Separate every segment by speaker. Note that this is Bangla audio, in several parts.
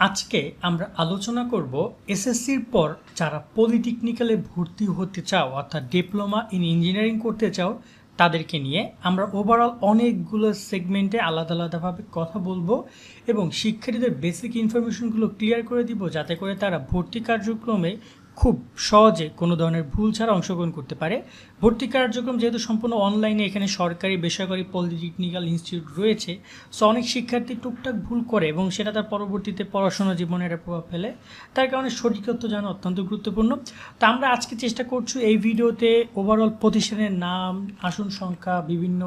Speaker 1: আজকে আমরা আলোচনা করব এসএসসির পর যারা পলিটেকনিক্যালে ভর্তি হতে চাও অর্থাৎ ডিপ্লোমা ইন ইঞ্জিনিয়ারিং করতে চাও তাদেরকে নিয়ে আমরা ওভারঅল অনেকগুলো সেগমেন্টে আলাদা আলাদাভাবে কথা বলবো এবং শিক্ষার্থীদের বেসিক ইনফরমেশনগুলো ক্লিয়ার করে দিব যাতে করে তারা ভর্তি কার্যক্রমে খুব সহজে কোনো ধরনের ভুল ছাড়া অংশগ্রহণ করতে পারে। ভর্তি কার্যক্রম যেহেতু সম্পূর্ণ অনলাইনে, এখানে সরকারি বেসরকারি পলিটেকনিক্যাল ইনস্টিটিউট রয়েছে, সো অনেক শিক্ষার্থী টুকটাক ভুল করে এবং সেটা তার পরবর্তীতে পড়াশোনা জীবনে একটা প্রভাব ফেলে। তার কারণে সঠিক তথ্য জানা অত্যন্ত গুরুত্বপূর্ণ। তো আমরা আজকে চেষ্টা করছি এই ভিডিওতে ওভারঅল প্রতিষ্ঠানের নাম, আসন সংখ্যা, বিভিন্ন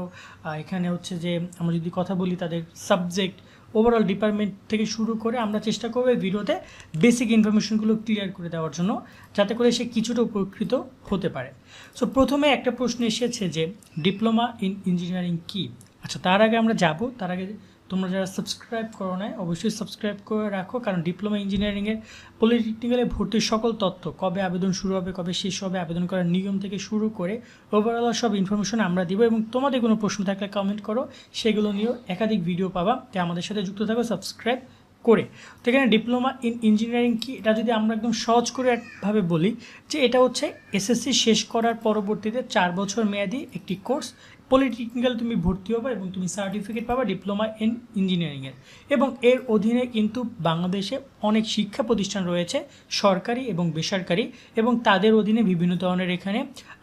Speaker 1: এখানে হচ্ছে যে আমরা যদি কথা বলি তাদের সাবজেক্ট, ওভারঅল ডিপার্টমেন্ট থেকে শুরু করে আমরা চেষ্টা করবো এই ভিডিওতে বেসিক ইনফরমেশনগুলো ক্লিয়ার করে দেওয়ার জন্য, যাতে করে সে কিছুটা উপকৃত হতে পারে। সো প্রথমে একটা প্রশ্ন এসেছে যে ডিপ্লোমা ইন ইঞ্জিনিয়ারিং কী। আচ্ছা, তার আগে আমরা যাব, তার আগে তোমরা যারা সাবস্ক্রাইব করো না অবশ্যই সাবস্ক্রাইব করে রাখো, কারণ ডিপ্লোমা ইঞ্জিনিয়ারিংয়ের পলিটেকনিক্যালে ভর্তির সকল তথ্য, কবে আবেদন শুরু হবে, কবে শেষ হবে, আবেদন করার নিয়ম থেকে শুরু করে ওভারঅল সব ইনফরমেশন আমরা দিব। এবং তোমাদের কোনো প্রশ্ন থাকলে কমেন্ট করো, সেগুলো নিয়েও একাধিক ভিডিও পাবা। তাই আমাদের সাথে যুক্ত থাকো সাবস্ক্রাইব করে। তো এখানে ডিপ্লোমা ইন ইঞ্জিনিয়ারিং কি, এটা যদি আমরা একদম সহজ করে একভাবে বলি যে এটা হচ্ছে এসএসসি শেষ করার পরবর্তীতে 4 বছর মেয়াদি একটি কোর্স। পলিটেকনিক্যাল তুমি ভর্তি হবে এবং তুমি সার্টিফিকেট পাবা ডিপ্লোমা ইন ইঞ্জিনিয়ারিংয়ের। এবং এর অধীনে কিন্তু বাংলাদেশে অনেক শিক্ষা প্রতিষ্ঠান রয়েছে, সরকারি এবং বেসরকারি, এবং তাদের অধীনে বিভিন্ন ধরনের, এখানে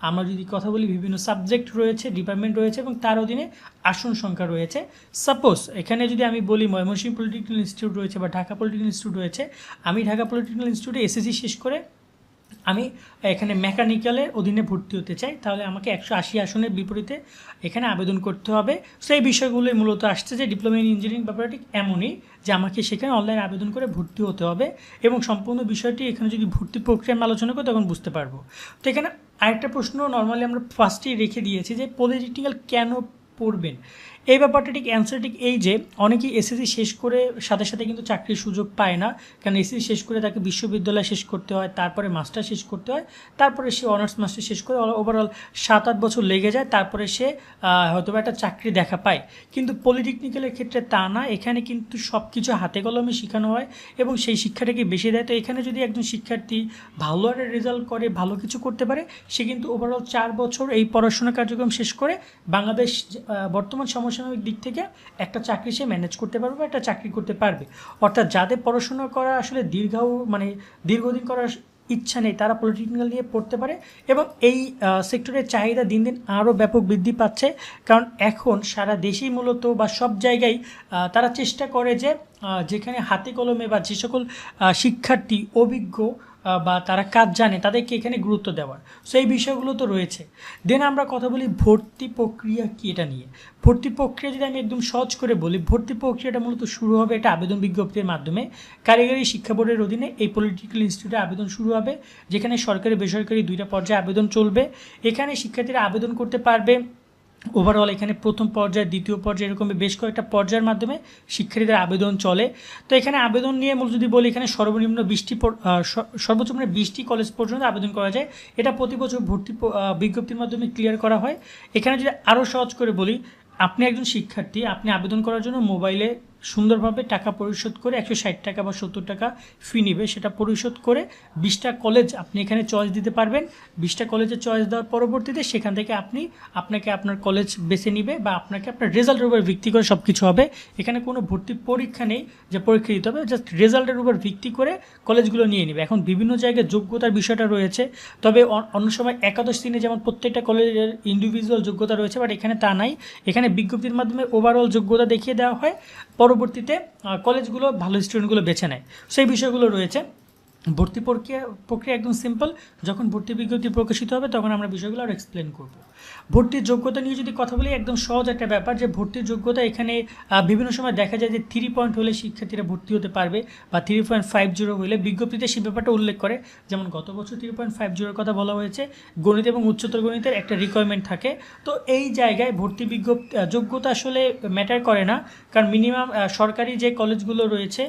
Speaker 1: আমরা যদি কথা বলি বিভিন্ন সাবজেক্ট রয়েছে, ডিপার্টমেন্ট রয়েছে এবং তার অধীনে আসন সংখ্যা রয়েছে। সাপোজ এখানে যদি আমি বলি ময়মনসিংহ পলিটেকনিক্যাল ইনস্টিটিউট রয়েছে বা ঢাকা পলিটেকনিক্যাল ইনস্টিটিউট রয়েছে, আমি ঢাকা পলিটেকনিক্যাল ইনস্টিটিউটে এসএসসি শেষ করে আমি এখানে মেকানিক্যালের অধীনে ভর্তি হতে চাই, তাহলে আমাকে 180 আসনের বিপরীতে এখানে আবেদন করতে হবে। সেই বিষয়গুলোই মূলত আসছে যে ডিপ্লোমা ইন ইঞ্জিনিয়ারিং ব্যাপারটা ঠিক এমনই যে আমাকে সেখানে অনলাইন আবেদন করে ভর্তি হতে হবে, এবং সম্পূর্ণ বিষয়টি এখানে যদি ভর্তি প্রক্রিয়া আমি আলোচনা করি তখন বুঝতে পারবো। তো এখানে আরেকটা প্রশ্ন নর্মালি আমরা ফার্স্টেই রেখে দিয়েছি যে পলিটেকনিক্যাল কেন পড়বেন। এই ব্যাপারটা ঠিক অ্যান্সার ঠিক এই যে অনেকেই এসএসসি শেষ করে সাথে সাথে কিন্তু চাকরির সুযোগ পায় না, কারণ এসএসসি শেষ করে তাকে বিশ্ববিদ্যালয় শেষ করতে হয়, তারপরে মাস্টার শেষ করতে হয়, তারপরে সে অনার্স মাস্টার শেষ করে ওভারঅল 7-8 বছর লেগে যায়, তারপরে সে হয়তো একটা চাকরি দেখা পায়। কিন্তু পলিটেকনিক্যালের ক্ষেত্রে তা না, এখানে কিন্তু সব কিছু হাতে কলমে শেখানো হয় এবং সেই শিক্ষাটাকে বেশি দেয়। তো এখানে যদি একজন শিক্ষার্থী ভালো একটা রেজাল্ট করে, ভালো কিছু করতে পারে, সে কিন্তু ওভারঅল 4 বছর এই পড়াশোনা কার্যক্রম শেষ করে বাংলাদেশ বর্তমান সমসাময়িক দিক থেকে একটা চাকরি সে ম্যানেজ করতে পারবে বা একটা চাকরি করতে পারবে। অর্থাৎ যাদের পড়াশোনা করা আসলে দীর্ঘদিন করার ইচ্ছা নেই, তারা পলিটেকনিক্যাল নিয়ে পড়তে পারে। এবং এই সেক্টরের চাহিদা দিন দিন আরও ব্যাপক বৃদ্ধি পাচ্ছে, কারণ এখন সারা দেশেই মূলত বা সব জায়গায় তারা চেষ্টা করে যে যেখানে হাতে কলমে বা যে সকল শিক্ষার্থী অভিজ্ঞ বা তারা কাজ জানে তাদেরকে এখানে গুরুত্ব দেওয়ার। সো এই বিষয়গুলো তো রয়েছে। দেন আমরা কথা বলি ভর্তি প্রক্রিয়া কী, এটা নিয়ে। ভর্তি প্রক্রিয়া যদি আমি একদম সহজ করে বলি, ভর্তি প্রক্রিয়াটা মূলত শুরু হবে এটা আবেদন বিজ্ঞপ্তির মাধ্যমে। কারিগরি শিক্ষা বোর্ডের অধীনে এই পলিটেকনিক্যাল ইনস্টিটিউটে আবেদন শুরু হবে, যেখানে সরকারি বেসরকারি 2টা পর্যায়ে আবেদন চলবে। এখানে শিক্ষার্থীরা আবেদন করতে পারবে ওভারঅল এখানে প্রথম পর্যায়ে, দ্বিতীয় পর্যায়ে, এরকম বেশ কয়েকটা পর্যায়ের মাধ্যমে শিক্ষার্থীদের আবেদন চলে। তো এখানে আবেদন নিয়ে মূল যদি বলি, এখানে সর্বনিম্ন 20টি সর্বোচ্চ মানে 20টি কলেজ পর্যন্ত আবেদন করা যায়। এটা প্রতি বছর ভর্তি বিজ্ঞপ্তির মাধ্যমে ক্লিয়ার করা হয়। এখানে যদি আরও সহজ করে বলি, আপনি একজন শিক্ষার্থী, আপনি আবেদন করার জন্য মোবাইলে সুন্দরভাবে টাকা পরিশোধ করে 160 টাকা বা 70 টাকা ফি নেবে, সেটা পরিশোধ করে 20টা কলেজ আপনি এখানে চয়েস দিতে পারবেন। 20টা কলেজে চয়েস দেওয়ার পরবর্তীতে সেখান থেকে আপনাকে আপনার কলেজ বেছে নিবে বা আপনাকে আপনার রেজাল্টের উপর ভিত্তি করে সব কিছু হবে। এখানে কোনো ভর্তি পরীক্ষা নেই যে পরীক্ষা দিতে হবে, জাস্ট রেজাল্টের উপর ভিত্তি করে কলেজগুলো নিয়ে নেবে। এখন বিভিন্ন জায়গায় যোগ্যতার বিষয়টা রয়েছে, তবে অন্য সময় একাদশ শ্রেণী যেমন প্রত্যেকটা কলেজের ইন্ডিভিজুয়াল যোগ্যতা রয়েছে, বাট এখানে তা নাই। এখানে বিজ্ঞপ্তির মাধ্যমে ওভারঅল যোগ্যতা দেখিয়ে দেওয়া হয়, পরবর্তীতে কলেজগুলো ভালো স্টুডেন্টগুলো বেছে নেয়। সেই বিষয়গুলো রয়েছে। ভর্তি প্রক্রিয়া একদম সিম্পল। যখন ভর্তি বিজ্ঞপ্তি প্রকাশিত হবে তখন আমরা বিষয়গুলো আর এক্সপ্লেন করব। ভর্তির যোগ্যতা নিয়ে যদি কথা বলি, একদম সহজ একটা ব্যাপার যে ভর্তির যোগ্যতা এখানে বিভিন্ন সময় দেখা যায় যে 3 পয়েন্ট হলে শিক্ষার্থীরা ভর্তি হতে পারবে বা 3.50 হলে বিজ্ঞপ্তিতে সেই ব্যাপারটা উল্লেখ করে। যেমন গত বছর 3.50 কথা বলা হয়েছে। গণিত এবং উচ্চতর গণিতের একটা রিকোয়ারমেন্ট থাকে। তো এই জায়গায় ভর্তি যোগ্যতা আসলে ম্যাটার করে না, কারণ মিনিমাম সরকারি যে কলেজগুলো রয়েছে,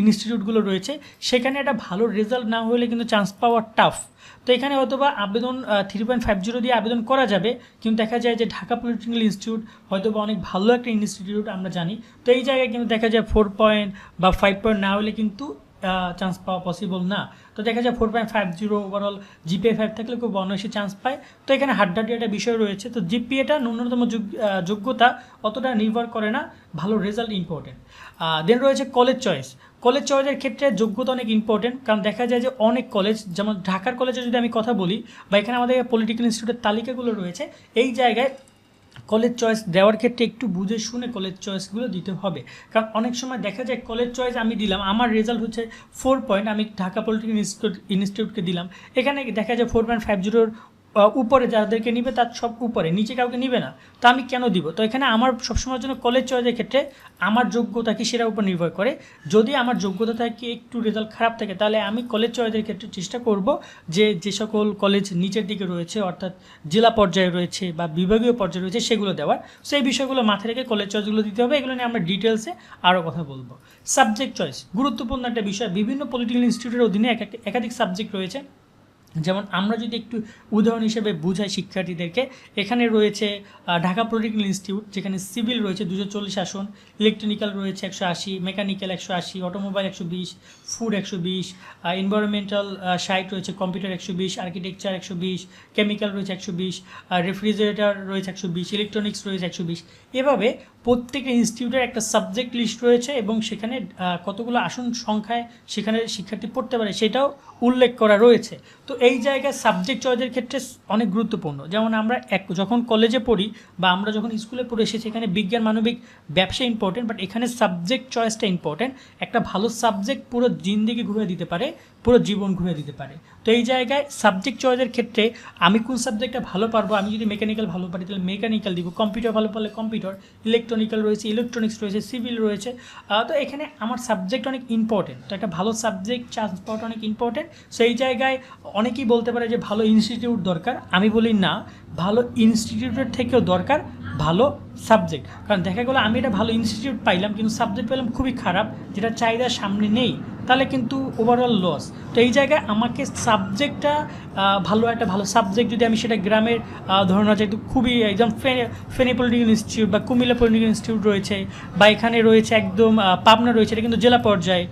Speaker 1: ইনস্টিটিউটগুলো রয়েছে, সেখানে একটা ভালো রেজাল্ট না হলে কিন্তু চান্স পাওয়া টাফ। তো এখানে হয়তোবা আবেদন 3.50 দিয়ে আবেদন করা যাবে, কিন্তু দেখা যায় যে ঢাকা পলিটেকনিক্যাল ইনস্টিটিউট হয়তোবা অনেক ভালো একটা ইনস্টিটিউট আমরা জানি। তো এই জায়গায় কিন্তু দেখা যায় 4 পয়েন্ট বা 5 পয়েন্ট না হলে কিন্তু চান্স পাওয়া পসিবল না। তো দেখা যায় 4.50 ওভারঅল জিপিএ 5 থাকলে খুব অনায়াসে চান্স পায়। তো এখানে হাড্ডাহাড্ডি একটা বিষয় রয়েছে। তো জিপিএটা ন্যূনতম যোগ্যতা অতটা নির্ভর করে না, ভালো রেজাল্ট ইম্পর্টেন্ট। দেন রয়েছে কলেজ চয়েস। কলেজ চয়েসের ক্ষেত্রে যোগ্যতা অনেক ইম্পর্টেন্ট, কারণ দেখা যায় যে অনেক কলেজ, যেমন ঢাকার কলেজে যদি আমি কথা বলি বা এখানে আমাদের পলিটেকনিক্যাল ইনস্টিটিউটের তালিকাগুলো রয়েছে, এই জায়গায় কলেজ চয়েস দেওয়ার ক্ষেত্রে একটু বুঝে শুনে কলেজ চয়েসগুলো দিতে হবে। কারণ অনেক সময় দেখা যায় কলেজ চয়েস আমি দিলাম, আমার রেজাল্ট হচ্ছে 4 পয়েন্ট, আমি ঢাকা পলিটেকনিক ইনস্টিটিউটকে দিলাম, এখানে দেখা যায় 4.50 উপরে যাদেরকে নিবে তার সব উপরে, নিচে কাউকে নিবে না। তো আমি কেন দিব? তো এখানে আমার সবসময়ের জন্য কলেজ চয়েসের ক্ষেত্রে আমার যোগ্যতা কি সেটার উপর নির্ভর করে। যদি আমার যোগ্যতা থাকে একটু রেজাল্ট খারাপ থাকে, তাহলে আমি কলেজ চয়েসের ক্ষেত্রে চেষ্টা করব যে সকল কলেজ নিচের দিকে রয়েছে, অর্থাৎ জেলা পর্যায়ে রয়েছে বা বিভাগীয় পর্যায়ে রয়েছে, সেগুলো দেওয়ার। সেই বিষয়গুলো মাথায় রেখে কলেজ চয়েসগুলো দিতে হবে। এগুলো নিয়ে আমরা ডিটেলসে আরও কথা বলবো। সাবজেক্ট চয়েস গুরুত্বপূর্ণ একটা বিষয়। বিভিন্ন পলিটেকনিক ইনস্টিটিউটের অধীনে একাধিক সাবজেক্ট রয়েছে। যেমন আমরা যদি একটু উদাহরণ হিসেবে বুঝাই শিক্ষার্থীদেরকে, এখানে রয়েছে ঢাকা পলিটেকনিক ইনস্টিটিউট, যেখানে সিভিল রয়েছে 240 আসন, ইলেকট্রনিক্যাল রয়েছে 180, মেকানিক্যাল 180, অটোমোবাইল 120, ফুড 120, এনভায়রনমেন্টাল 60 রয়েছে, কম্পিউটার 120, আর্কিটেকচার 120, কেমিক্যাল রয়েছে 120, রেফ্রিজারেটর রয়েছে 120, ইলেকট্রনিক্স রয়েছে 120। এভাবে প্রত্যেকটা ইনস্টিটিউটের একটা সাবজেক্ট লিস্ট রয়েছে এবং সেখানে কতগুলো আসন সংখ্যায় সেখানে শিক্ষার্থী পড়তে পারে সেটাও উল্লেখ করা রয়েছে। তো এই জায়গায় সাবজেক্ট চয়েসের ক্ষেত্রে অনেক গুরুত্বপূর্ণ। যেমন আমরা যখন কলেজে পড়ি বা আমরা যখন স্কুলে পড়ে এসেছি, এখানে বিজ্ঞান, মানবিক, ব্যবসা ইম্পর্টেন্ট, বাট এখানে সাবজেক্ট চয়েসটা ইম্পর্টেন্ট। একটা ভালো সাবজেক্ট পুরো জিন্দেগি ঘুরে দিতে পারে, পুরো জীবন ঘুরে দিতে পারে। তো এই জায়গায় সাবজেক্ট চয়েসের ক্ষেত্রে আমি কোন সাবজেক্টটা ভালো পারবো, আমি যদি মেকানিক্যাল ভালো পারি তাহলে মেকানিক্যাল দিব, কম্পিউটার ভালো পারলে কম্পিউটার, ইলেকট্রনিক্যাল রয়েছে, ইলেকট্রনিক্স রয়েছে, সিভিল রয়েছে। তো এখানে আমার সাবজেক্ট অনেক ইম্পর্টেন্ট। তো একটা ভালো সাবজেক্ট চান্স পাওয়াটা অনেক ইম্পর্টেন্ট। সেই জায়গায় অনেকেই বলতে পারে যে ভালো ইনস্টিটিউট দরকার। আমি বলি না, ভালো ইনস্টিটিউটের থেকেও দরকার ভালো সাবজেক্ট। কারণ দেখা গেলো আমি এটা ভালো ইনস্টিটিউট পাইলাম কিন্তু সাবজেক্ট পেলাম খুবই খারাপ, যেটা চাহিদার সামনে নেই, তাহলে কিন্তু ওভারঅল লস। তো এই জায়গায় আমাকে সাবজেক্টটা একটা ভালো সাবজেক্ট যদি আমি সেটা গ্রামের ধরুন যেহেতু খুবই একদম ফেনী পলিটেকনিক ইনস্টিটিউট বা কুমিল্লা পলিটেকনিক ইনস্টিটিউট রয়েছে, বা এখানে রয়েছে একদম পাবনা রয়েছে, এটা কিন্তু জেলা পর্যায়ে।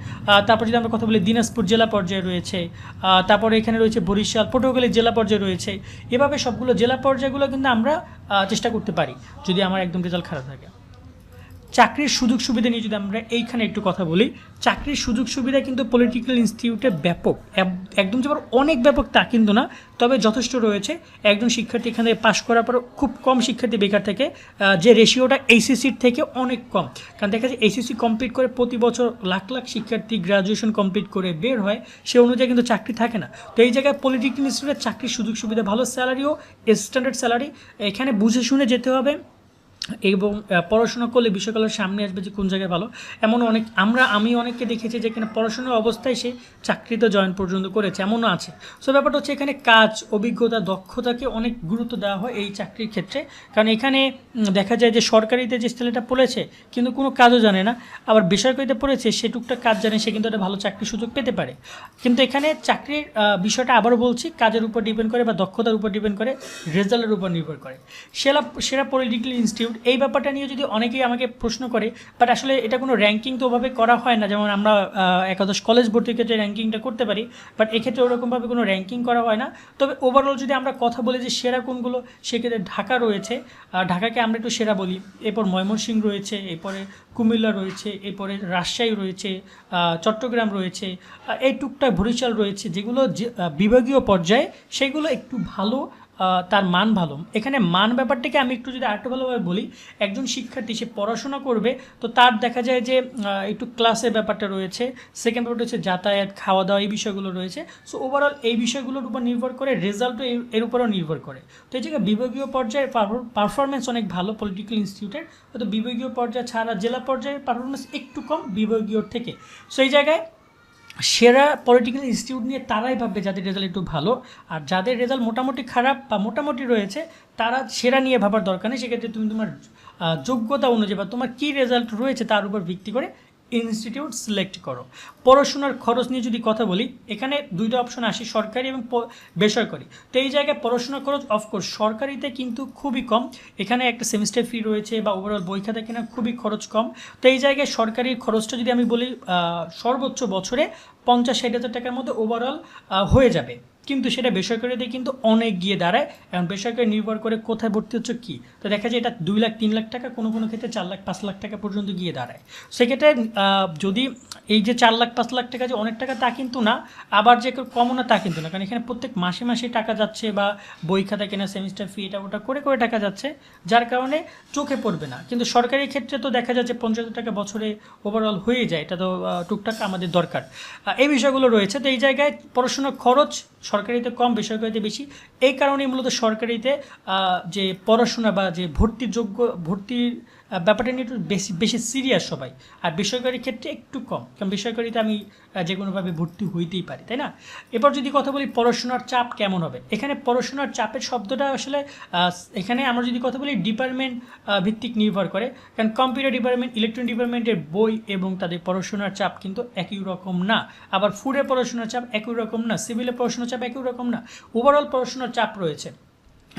Speaker 1: তারপর যদি আমরা কথা বলি দিনাজপুর জেলা পর্যায়ে রয়েছে, তারপরে এখানে রয়েছে বরিশাল, পটুয়াখালী জেলা পর্যায়ে রয়েছে। এভাবে সবগুলো জেলা পর্যায়গুলো কিন্তু আমরা চেষ্টা করতে পারি যদি আমার একদম রেজাল্ট খারাপ থাকে। চাকরির সুযোগ সুবিধা নিয়ে যদি আমরা এইখানে একটু কথা বলি, চাকরির সুযোগ সুবিধা কিন্তু পলিটেকনিক্যাল ইনস্টিটিউটে ব্যাপক, একদম যে অনেক ব্যাপক তা কিন্তু না, তবে যথেষ্ট রয়েছে। একজন শিক্ষার্থী এখানে পাশ করার পর খুব কম শিক্ষার্থী বেকার থেকে, যে রেশিওটা এইচএসসির থেকে অনেক কম। কারণ দেখা যায় এইচএসসি কমপ্লিট করে প্রতি বছর লাখ লাখ শিক্ষার্থী গ্রাজুয়েশন কমপ্লিট করে বের হয়, সে অনুযায়ী কিন্তু চাকরি থাকে না। তো এই জায়গায় পলিটেকনিক্যাল ইনস্টিটিউটের চাকরির সুযোগ সুবিধা ভালো, স্যালারিও স্ট্যান্ডার্ড স্যালারি। এখানে বুঝে শুনে যেতে হবে এবং পড়াশোনা করলে বিষয়গুলো সামনে আসবে যে কোন জায়গায় ভালো। এমন আমি অনেককে দেখেছি যেখানে পড়াশোনার অবস্থায় সে চাকরিতে জয়েন পর্যন্ত করেছে, এমনও আছে। সো ব্যাপারটা হচ্ছে এখানে কাজ, অভিজ্ঞতা, দক্ষতাকে অনেক গুরুত্ব দেওয়া হয় এই চাকরির ক্ষেত্রে। কারণ এখানে দেখা যায় যে সরকারিতে যে ছেলেটা পড়েছে কিন্তু কোনো কাজও জানে না, আবার বেসরকারিতে পড়েছে সে টুকটাক কাজ জানে, সে কিন্তু একটা ভালো চাকরির সুযোগ পেতে পারে। কিন্তু এখানে চাকরির বিষয়টা আবারও বলছি, কাজের উপর ডিপেন্ড করে বা দক্ষতার উপর ডিপেন্ড করে, রেজাল্টের উপর নির্ভর করে। সেরা পলিটেকনিক্যাল ইনস্টিটিউট এই ব্যাপারটা নিয়ে যদি অনেকেই আমাকে প্রশ্ন করে, বাট আসলে এটা কোনো র্যাঙ্কিং তো ওভাবে করা হয় না। যেমন আমরা একাদশ কলেজ ভর্তির ক্ষেত্রে র্যাঙ্কিংটা করতে পারি, বাট এক্ষেত্রে ওরকমভাবে কোনো র্যাঙ্কিং করা হয় না। তবে ওভারঅল যদি আমরা কথা বলি যে সেরা কোনগুলো, সেক্ষেত্রে ঢাকা রয়েছে, ঢাকাকে আমরা একটু সেরা বলি, এরপর ময়মনসিংহ রয়েছে, এরপরে কুমিল্লা রয়েছে, এরপরে রাজশাহী রয়েছে, চট্টগ্রাম রয়েছে, এই টুকটাক বরিশাল রয়েছে, যেগুলো যে বিভাগীয় পর্যায়ে সেগুলো একটু ভালো, তার মান ভালো। এখানে মান ব্যাপারটাকে আমি একটু যদি আরেকটু ভালোভাবে বলি, একজন শিক্ষার্থী সে পড়াশোনা করবে তো তার দেখা যায় যে একটু ক্লাসের ব্যাপারটা রয়েছে, সেকেন্ড ব্যাপারটা হচ্ছে যাতায়াত, খাওয়া দাওয়া, এই বিষয়গুলো রয়েছে। সো ওভারঅল এই বিষয়গুলোর উপর নির্ভর করে, রেজাল্টও এর উপরও নির্ভর করে। তো এই জায়গায় বিভাগীয় পর্যায়ে পারফরমেন্স অনেক ভালো পলিটেকনিক্যাল ইনস্টিটিউটের, হয়তো বিভাগীয় পর্যায়ে ছাড়া জেলা পর্যায়ের পারফরমেন্স একটু কম বিভাগীয়র থেকে। সো এই জায়গায় সেরা পলিটেকনিক্যাল ইনস্টিটিউট নিয়ে তারাই ভাববে যাদের রেজাল্ট একটু ভালো, আর যাদের রেজাল্ট মোটামুটি খারাপ বা মোটামুটি রয়েছে তারা সেরা নিয়ে ভাবার দরকার নেই। সেক্ষেত্রে তুমি তোমার যোগ্যতা অনুযায়ী বা তোমার কী রেজাল্ট রয়েছে তার উপর ভিত্তি করে ইনস্টিটিউট সিলেক্ট করো। পড়াশোনার খরচ নিয়ে যদি কথা বলি, এখানে দুইটা অপশন আসে, সরকারি এবং বেসরকারি। তো এই জায়গায় পড়াশোনার খরচ অফকোর্স সরকারিতে কিন্তু খুবই কম, এখানে একটা সেমিস্টার ফি রয়েছে বা ওভারঅল বই খাতা কেনা খুবই খরচ কম। তো এই জায়গায় সরকারি খরচটা যদি আমি বলি সর্বোচ্চ বছরে 50-60 হাজার টাকার মধ্যে ওভারঅল হয়ে যাবে, কিন্তু সেটা বেসরকারিতে কিন্তু অনেক গিয়ে দাঁড়ায়। এবং বেসরকারি নির্ভর করে কোথায় ভর্তি হচ্ছে কী, তো দেখা যায় এটা 2 লাখ 3 লাখ টাকা, কোনো কোনো ক্ষেত্রে 4 লাখ 5 লাখ টাকা পর্যন্ত গিয়ে দাঁড়ায়। সেক্ষেত্রে যদি এই যে 4 লাখ 5 লাখ টাকা যে অনেক টাকা তা কিন্তু না, আবার যে কমও না তা কিন্তু না, কারণ এখানে প্রত্যেক মাসে মাসে টাকা যাচ্ছে বা বই খাতা কেনা সেমিস্টার ফি এটা ওটা করে করে টাকা যাচ্ছে, যার কারণে চোখে পড়বে না। কিন্তু সরকারি ক্ষেত্রে তো দেখা যাচ্ছে 50,000 টাকা বছরে ওভারঅল হয়ে যায়, এটা তো টুকটাক আমাদের দরকার। এই বিষয়গুলো রয়েছে। তো এই জায়গায় পড়াশোনার খরচ সরকারিতে কম, বেসরকারিতে বেশি। এই কারণেই মূলত সরকারিতে যে পড়াশোনা বা যে ভর্তির ব্যাপারটা নিয়ে একটু বেশি বেশি সিরিয়াস সবাই, আর বেসরকারি ক্ষেত্রে একটু কম, কারণ বেসরকারিতে আমি যে কোনোভাবে ভর্তি হইতেই পারি, তাই না? এবার যদি কথা বলি পড়াশোনার চাপ কেমন হবে, এখানে পড়াশোনার চাপের শব্দটা আসলে এখানে আমরা যদি কথা বলি ডিপার্টমেন্ট ভিত্তিক নির্ভর করে, কারণ কম্পিউটার ডিপার্টমেন্ট, ইলেকট্রনিক ডিপার্টমেন্টের বই এবং তাদের পড়াশোনার চাপ কিন্তু একই রকম না। আবার ফুডের পড়াশোনার চাপ একই রকম না, সিভিলের পড়াশোনার চাপ একই রকম না, ওভারঅল পড়াশোনার চাপ রয়েছে।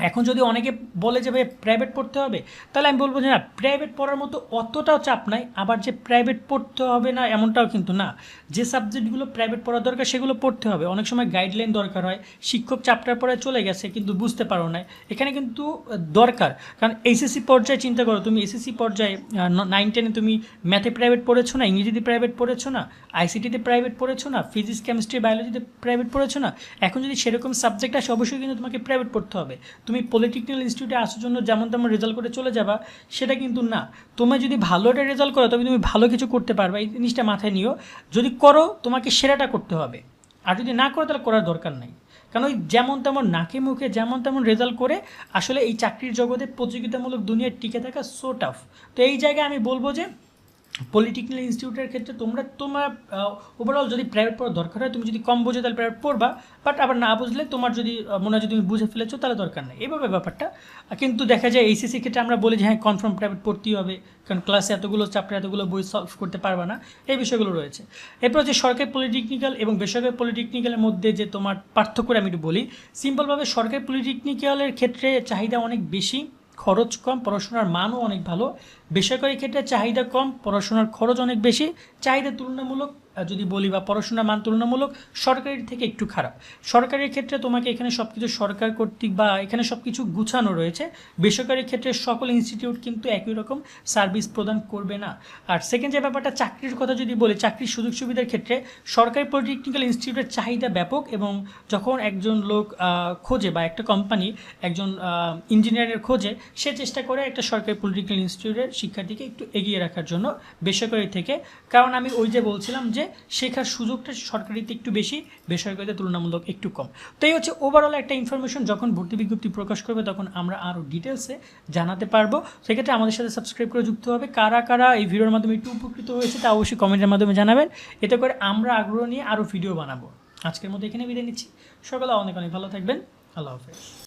Speaker 1: এখন যদি অনেকে বলে যে ভাই প্রাইভেট পড়তে হবে, তাহলে আমি বলবো যে না, প্রাইভেট পড়ার মতো অতটাও চাপ নাই, আবার যে প্রাইভেট পড়তে হবে না এমনটাও কিন্তু না। যে সাবজেক্টগুলো প্রাইভেট পড়া দরকার সেগুলো পড়তে হবে। অনেক সময় গাইডলাইন দরকার হয়, শিক্ষক চ্যাপ্টার পড়ে চলে গেছে কিন্তু বুঝতে পারো না, এখানে কিন্তু দরকার। কারণ এইচএসসি পর্যায়ে চিন্তা করো, তুমি এসএসসি পর্যায়ে 9-10 তুমি ম্যাথে প্রাইভেট পড়েছো না, ইংরেজিতে প্রাইভেট পড়েছো না, আইসিটিতে প্রাইভেট পড়েছো না, ফিজিক্স কেমিস্ট্রি বায়োলজিতে প্রাইভেট পড়েছো না, এখন যদি সেরকম সাবজেক্ট আসে অবশ্যই কিন্তু তোমাকে প্রাইভেট পড়তে হবে। তুমি পলিটেকনিক্যাল ইনস্টিটিউটে আসার জন্য যেমন তেমন রেজাল্ট করে চলে যাবা সেটা কিন্তু না। তোমার যদি ভালো একটা রেজাল্ট করো তবে তুমি ভালো কিছু করতে পারবে, এই জিনিসটা মাথায় নিও। যদি করো তোমাকে সেরাটা করতে হবে, আর যদি না করো তাহলে করার দরকার নাই। কারণ ওই যেমন তেমন নাকে মুখে যেমন তেমন রেজাল্ট করে আসলে এই চাকরির জগতে প্রতিযোগিতামূলক দুনিয়ায় টিকে থাকা সো টাফ। তো এই জায়গায় আমি বলবো যে পলিটেকনিক্যাল ইনস্টিটিউটের ক্ষেত্রে তোমার ওভারঅল যদি প্রাইভেট পড়ার দরকার হয়, তুমি যদি কম বোঝো তাহলে প্রাইভেট পড়বা, বাট আবার না বুঝলে তোমার যদি মনে হয় যদি তুমি বুঝে ফেলেছো তাহলে দরকার নেই, এইভাবে ব্যাপারটা। কিন্তু দেখা যায় এইচএসসি ক্ষেত্রে আমরা বলি যে হ্যাঁ কনফার্ম প্রাইভেট পড়তেই হবে, কারণ ক্লাসে এতগুলো চ্যাপ্টার এতগুলো বই সলভ করতে পারবে না, এই বিষয়গুলো রয়েছে। এরপর হচ্ছে সরকারি পলিটেকনিক্যাল এবং বেসরকারি পলিটেকনিক্যালের মধ্যে যে তোমার পার্থক্য আমি একটু বলি সিম্পলভাবে। সরকারি পলিটেকনিক্যালের ক্ষেত্রে চাহিদা অনেক বেশি, খরচ কম, পড়াশোনার মানও অনেক ভালো। বেসরকারি ক্ষেত্রে চাহিদা কম, পড়াশোনার খরচ অনেক বেশি, চাহিদা তুলনামূলক যদি বলি বা পড়াশোনার মান তুলনামূলক সরকারির থেকে একটু খারাপ। সরকারের ক্ষেত্রে তোমাকে এখানে সব কিছু সরকার কর্তৃক বা এখানে সব কিছু গুছানো রয়েছে, বেসরকারি ক্ষেত্রে সকল ইনস্টিটিউট কিন্তু একই রকম সার্ভিস প্রদান করবে না। আর সেকেন্ড যে ব্যাপারটা চাকরির কথা যদি বলি, চাকরির সুযোগ সুবিধার ক্ষেত্রে সরকারি পলিটেকনিক্যাল ইনস্টিটিউটের চাহিদা ব্যাপক, এবং যখন একজন লোক খোঁজে বা একটা কোম্পানি একজন ইঞ্জিনিয়ারের খোঁজে, সে চেষ্টা করে একটা সরকারি পলিটেকনিক্যাল ইনস্টিটিউটের শিক্ষার্থীকে একটু এগিয়ে রাখার জন্য বেসরকারি থেকে। কারণ আমি ওই যে বলছিলাম যে শেখার সুযোগটা সরকারিতে একটু বেশি, বেসরকারিতে তুলনামূলক একটু কম। তো এই হচ্ছে ওভারঅল একটা ইনফরমেশন। যখন ভর্তি বিজ্ঞপ্তি প্রকাশ করবে তখন আমরা আরও ডিটেলসে জানাতে পারবো। সেক্ষেত্রে আমাদের সাথে সাবস্ক্রাইব করে যুক্ত হবে। কারা কারা এই ভিডিওর মাধ্যমে একটু উপকৃত হয়েছে তা অবশ্যই কমেন্টের মাধ্যমে জানাবেন, এতে করে আমরা আগ্রহ নিয়ে আরও ভিডিও বানাবো। আজকের মতো এখানে বিদায় নিচ্ছি। সকালে অনেক অনেক ভালো থাকবেন। আল্লাহ হাফেজ।